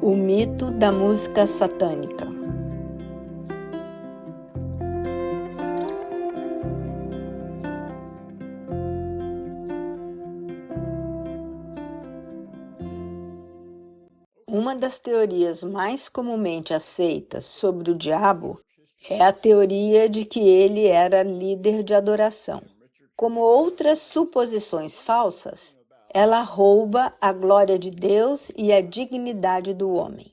O mito da música satânica. Uma das teorias mais comumente aceitas sobre o diabo é a teoria de que ele era líder de adoração. Como outras suposições falsas, ela rouba a glória de Deus e a dignidade do homem.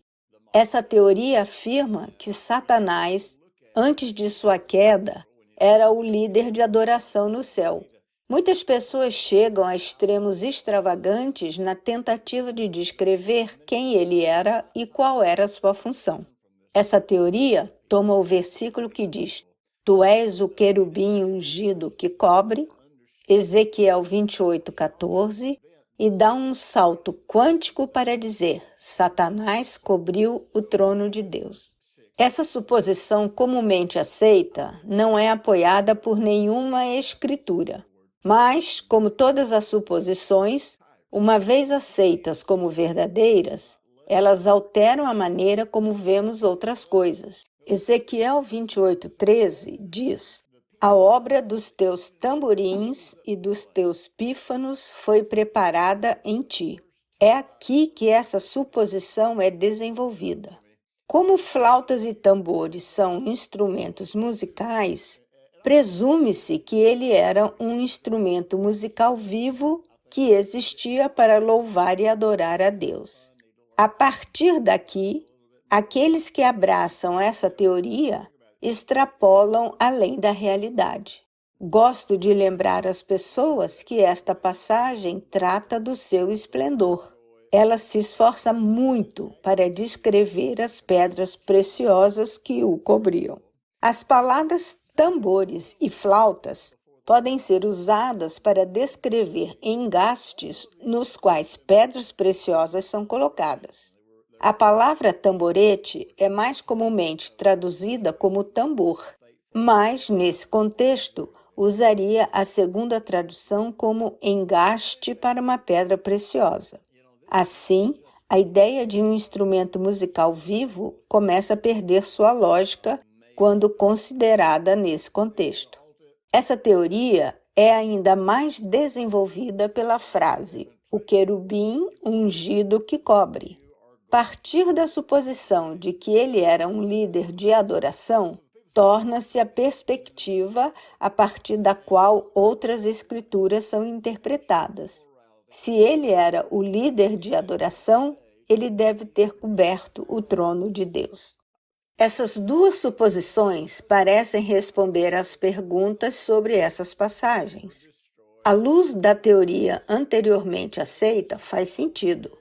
Essa teoria afirma que Satanás, antes de sua queda, era o líder de adoração no céu. Muitas pessoas chegam a extremos extravagantes na tentativa de descrever quem ele era e qual era a sua função. Essa teoria toma o versículo que diz: "Tu és o querubim ungido que cobre", Ezequiel 28:14, e dá um salto quântico para dizer: Satanás cobriu o trono de Deus. Essa suposição comumente aceita não é apoiada por nenhuma escritura, mas, como todas as suposições, uma vez aceitas como verdadeiras, elas alteram a maneira como vemos outras coisas. Ezequiel 28:13 diz: "A obra dos teus tamborins e dos teus pífanos foi preparada em ti." É aqui que essa suposição é desenvolvida. Como flautas e tambores são instrumentos musicais, presume-se que ele era um instrumento musical vivo que existia para louvar e adorar a Deus. A partir daqui, aqueles que abraçam essa teoria extrapolam além da realidade. Gosto de lembrar às pessoas que esta passagem trata do seu esplendor. Ela se esforça muito para descrever as pedras preciosas que o cobriam. As palavras tambores e flautas podem ser usadas para descrever engastes nos quais pedras preciosas são colocadas. A palavra tamborete é mais comumente traduzida como tambor, mas, nesse contexto, usaria a segunda tradução como engaste para uma pedra preciosa. Assim, a ideia de um instrumento musical vivo começa a perder sua lógica quando considerada nesse contexto. Essa teoria é ainda mais desenvolvida pela frase "o querubim ungido que cobre". Partir da suposição de que ele era um líder de adoração torna-se a perspectiva a partir da qual outras escrituras são interpretadas. Se ele era o líder de adoração, ele deve ter coberto o trono de Deus. Essas duas suposições parecem responder às perguntas sobre essas passagens. À luz da teoria anteriormente aceita, faz sentido.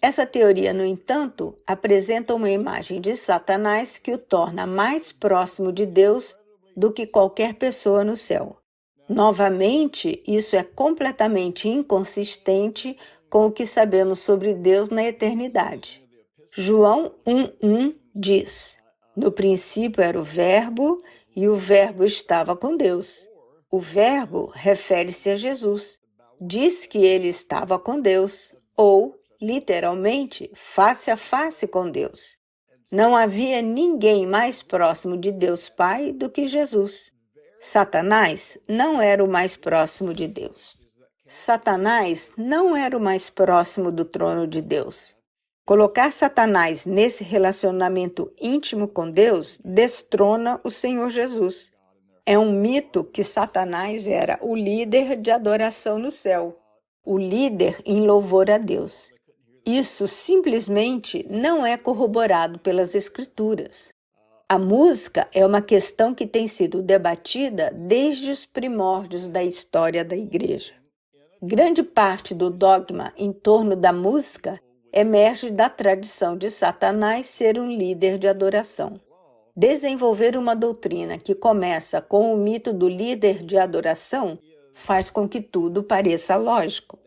Essa teoria, no entanto, apresenta uma imagem de Satanás que o torna mais próximo de Deus do que qualquer pessoa no céu. Novamente, isso é completamente inconsistente com o que sabemos sobre Deus na eternidade. João 1:1 diz: "No princípio era o Verbo, e o Verbo estava com Deus." O Verbo refere-se a Jesus. Diz que ele estava com Deus, ou, literalmente, face a face com Deus. Não havia ninguém mais próximo de Deus Pai do que Jesus. Satanás não era o mais próximo de Deus. Satanás não era o mais próximo do trono de Deus. Colocar Satanás nesse relacionamento íntimo com Deus destrona o Senhor Jesus. É um mito que Satanás era o líder de adoração no céu, o líder em louvor a Deus. Isso simplesmente não é corroborado pelas Escrituras. A música é uma questão que tem sido debatida desde os primórdios da história da Igreja. Grande parte do dogma em torno da música emerge da tradição de Satanás ser um líder de adoração. Desenvolver uma doutrina que começa com o mito do líder de adoração faz com que tudo pareça lógico.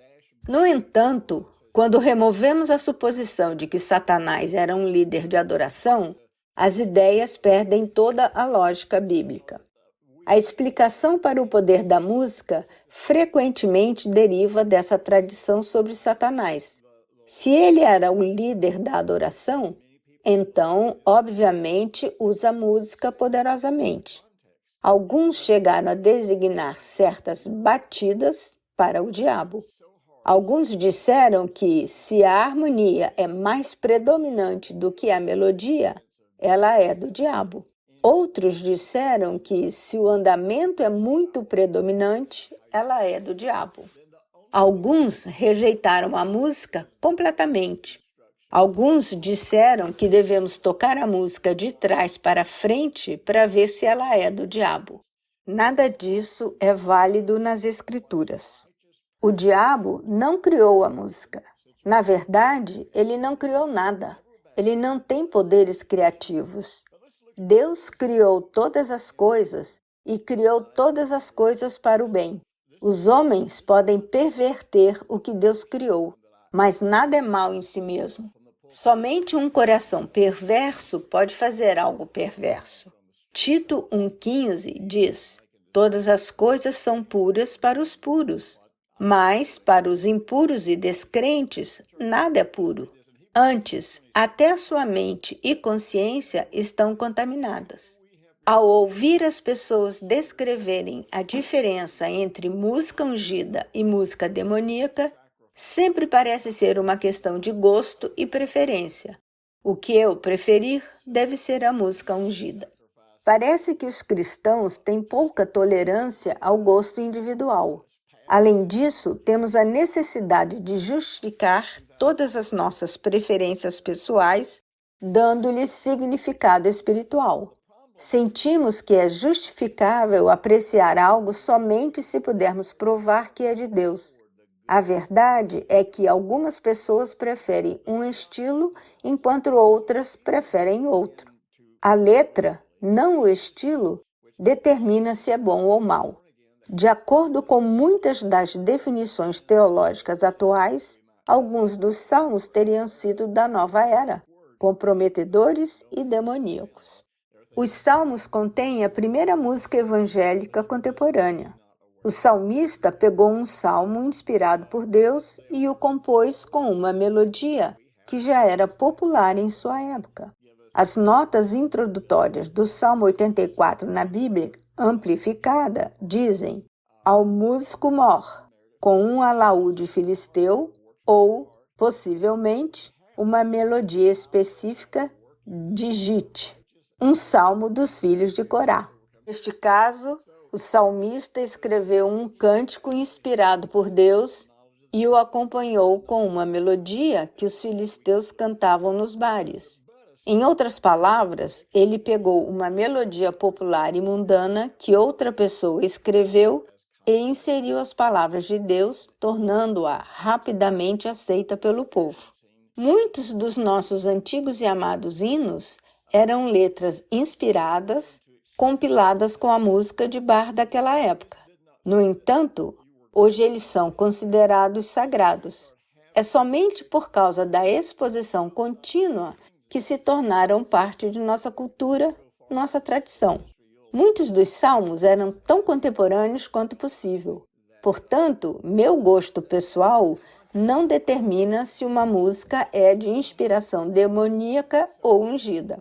No entanto, quando removemos a suposição de que Satanás era um líder de adoração, as ideias perdem toda a lógica bíblica. A explicação para o poder da música frequentemente deriva dessa tradição sobre Satanás. Se ele era o líder da adoração, então, obviamente, usa a música poderosamente. Alguns chegaram a designar certas batidas para o diabo. Alguns disseram que, se a harmonia é mais predominante do que a melodia, ela é do diabo. Outros disseram que, se o andamento é muito predominante, ela é do diabo. Alguns rejeitaram a música completamente. Alguns disseram que devemos tocar a música de trás para frente para ver se ela é do diabo. Nada disso é válido nas Escrituras. O diabo não criou a música. Na verdade, ele não criou nada. Ele não tem poderes criativos. Deus criou todas as coisas e criou todas as coisas para o bem. Os homens podem perverter o que Deus criou, mas nada é mal em si mesmo. Somente um coração perverso pode fazer algo perverso. Tito 1,15 diz: todas as coisas são puras para os puros, mas para os impuros e descrentes nada é puro. Antes, até a sua mente e consciência estão contaminadas. Ao ouvir as pessoas descreverem a diferença entre música ungida e música demoníaca, sempre parece ser uma questão de gosto e preferência. O que eu preferir deve ser a música ungida. Parece que os cristãos têm pouca tolerância ao gosto individual. Além disso, temos a necessidade de justificar todas as nossas preferências pessoais, dando-lhes significado espiritual. Sentimos que é justificável apreciar algo somente se pudermos provar que é de Deus. A verdade é que algumas pessoas preferem um estilo, enquanto outras preferem outro. A letra, não o estilo, determina se é bom ou mal. De acordo com muitas das definições teológicas atuais, alguns dos salmos teriam sido da nova era, comprometedores e demoníacos. Os salmos contêm a primeira música evangélica contemporânea. O salmista pegou um salmo inspirado por Deus e o compôs com uma melodia que já era popular em sua época. As notas introdutórias do Salmo 84 na Bíblia amplificada dizem: ao músico mor, com um alaúde filisteu ou, possivelmente, uma melodia específica de Gite, um salmo dos filhos de Corá. Neste caso, o salmista escreveu um cântico inspirado por Deus e o acompanhou com uma melodia que os filisteus cantavam nos bares. Em outras palavras, ele pegou uma melodia popular e mundana que outra pessoa escreveu e inseriu as palavras de Deus, tornando-a rapidamente aceita pelo povo. Muitos dos nossos antigos e amados hinos eram letras inspiradas, compiladas com a música de bar daquela época. No entanto, hoje eles são considerados sagrados. É somente por causa da exposição contínua que se tornaram parte de nossa cultura, nossa tradição. Muitos dos salmos eram tão contemporâneos quanto possível. Portanto, meu gosto pessoal não determina se uma música é de inspiração demoníaca ou ungida.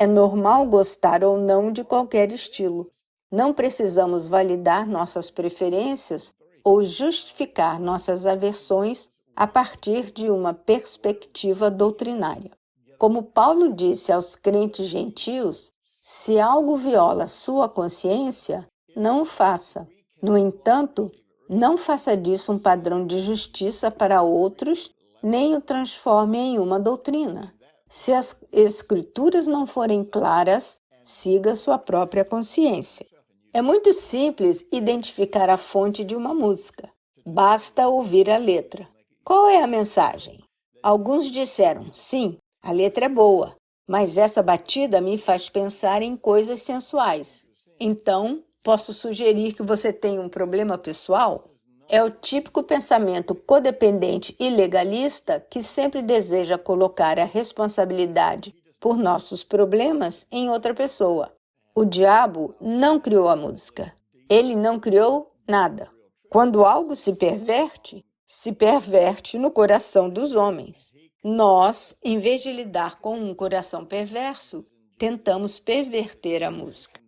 É normal gostar ou não de qualquer estilo. Não precisamos validar nossas preferências ou justificar nossas aversões a partir de uma perspectiva doutrinária. Como Paulo disse aos crentes gentios, se algo viola sua consciência, não o faça. No entanto, não faça disso um padrão de justiça para outros, nem o transforme em uma doutrina. Se as escrituras não forem claras, siga sua própria consciência. É muito simples identificar a fonte de uma música. Basta ouvir a letra. Qual é a mensagem? Alguns disseram, sim, a letra é boa, mas essa batida me faz pensar em coisas sensuais. Então, posso sugerir que você tenha um problema pessoal? É o típico pensamento codependente e legalista que sempre deseja colocar a responsabilidade por nossos problemas em outra pessoa. O diabo não criou a música. Ele não criou nada. Quando algo se perverte, se perverte no coração dos homens. Nós, em vez de lidar com um coração perverso, tentamos perverter a música.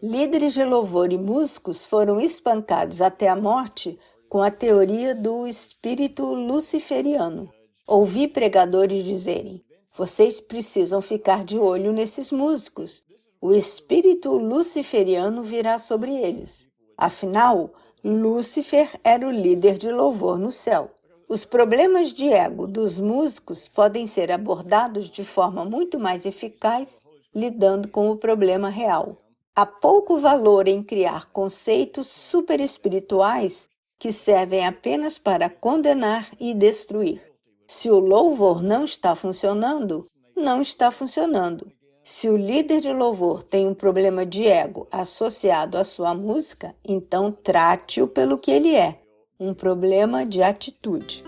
Líderes de louvor e músicos foram espancados até a morte com a teoria do espírito luciferiano. Ouvi pregadores dizerem: vocês precisam ficar de olho nesses músicos. O espírito luciferiano virá sobre eles. Afinal, Lúcifer era o líder de louvor no céu. Os problemas de ego dos músicos podem ser abordados de forma muito mais eficaz lidando com o problema real. Há pouco valor em criar conceitos superespirituais que servem apenas para condenar e destruir. Se o louvor não está funcionando, não está funcionando. Se o líder de louvor tem um problema de ego associado à sua música, então trate-o pelo que ele é, um problema de atitude.